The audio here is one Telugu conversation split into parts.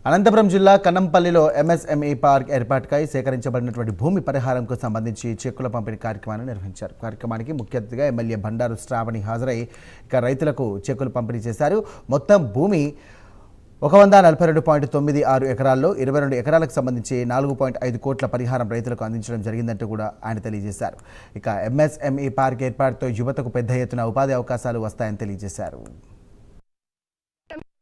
అనంతపురం జిల్లా కన్నంపల్లిలో ఎంఎస్ఎంఈ పార్క్ ఏర్పాటుకై సేకరించబడినటువంటి భూమి పరిహారంకు సంబంధించి చెక్కుల పంపిణీ కార్యక్రమాన్ని నిర్వహించారు. కార్యక్రమానికి ముఖ్య అతిథిగా ఎమ్మెల్యే బండారు శ్రావణి హాజరై రైతులకు చెక్కులు పంపిణీ చేశారు. మొత్తం భూమి 142.96 ఎకరాల్లో 22 ఎకరాలకు సంబంధించి 4.5 కోట్ల పరిహారం రైతులకు అందించడం జరిగిందంటూ కూడా ఆయన తెలియజేశారు. ఇక ఎంఎస్ఎంఈ పార్క్ ఏర్పాటుతో యువతకు పెద్ద ఎత్తున ఉపాధి అవకాశాలు వస్తాయని తెలియజేశారు.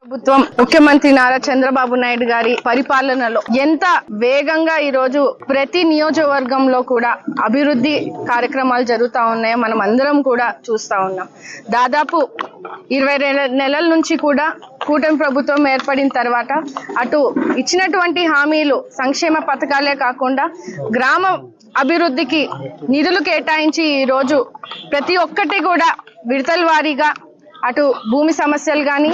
ప్రభుత్వం ముఖ్యమంత్రి నారా చంద్రబాబు నాయుడు గారి పరిపాలనలో ఎంత వేగంగా ఈ రోజు ప్రతి నియోజకవర్గంలో కూడా అభివృద్ధి కార్యక్రమాలు జరుగుతూ ఉన్నాయో మనం అందరం కూడా చూస్తా ఉన్నాం. దాదాపు 20 నెలల నుంచి కూడా కూటమి ప్రభుత్వం ఏర్పడిన తర్వాత అటు ఇచ్చినటువంటి హామీలు సంక్షేమ పథకాలే కాకుండా గ్రామ అభివృద్ధికి నిధులు కేటాయించి ఈ రోజు ప్రతి ఒక్కటి కూడా విడతల వారీగా అటు భూమి సమస్యలు కానీ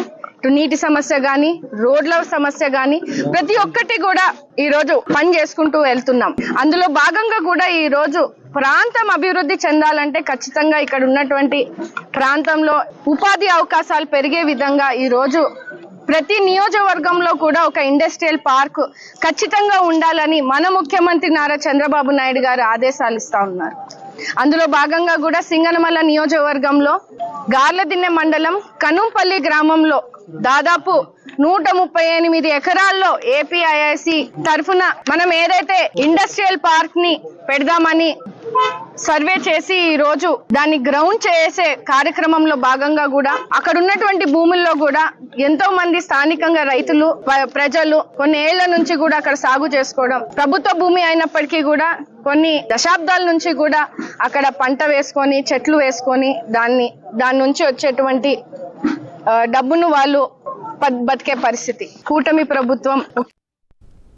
నీటి సమస్య గాని రోడ్ల సమస్య గాని ప్రతి ఒక్కటి కూడా ఈ రోజు పని చేసుకుంటూ వెళ్తున్నాం. అందులో భాగంగా కూడా ఈ రోజు ప్రాంతం అభివృద్ధి చెందాలంటే ఖచ్చితంగా ఇక్కడ ఉన్నటువంటి ప్రాంతంలో ఉపాధి అవకాశాలు పెరిగే విధంగా ఈ రోజు ప్రతి నియోజకవర్గంలో కూడా ఒక ఇండస్ట్రియల్ పార్క్ ఖచ్చితంగా ఉండాలని మన ముఖ్యమంత్రి నారా చంద్రబాబు నాయుడు గారు ఆదేశాలు ఇస్తా ఉన్నారు. అందులో భాగంగా కూడా సింగనమల నియోజకవర్గంలో గార్లదిన్నె మండలం కనుంపల్లి గ్రామంలో దాదాపు 138 ఎకరాల్లో ఏపీఐఐసి తరఫున మనం ఏదైతే ఇండస్ట్రియల్ పార్క్ ని పెడదామని సర్వే చేసి ఈ రోజు దాన్ని గ్రౌండ్ చేసే కార్యక్రమంలో భాగంగా కూడా అక్కడ ఉన్నటువంటి భూముల్లో కూడా ఎంతో మంది స్థానికంగా రైతులు ప్రజలు కొన్ని ఏళ్ల నుంచి కూడా అక్కడ సాగు చేసుకోవడం, ప్రభుత్వ భూమి అయినప్పటికీ కూడా కొన్ని దశాబ్దాల నుంచి కూడా అక్కడ పంట వేసుకొని చెట్లు వేసుకొని దాని నుంచి వచ్చేటువంటి డబ్బును వాళ్ళు బతికే పరిస్థితి. కూటమి ప్రభుత్వం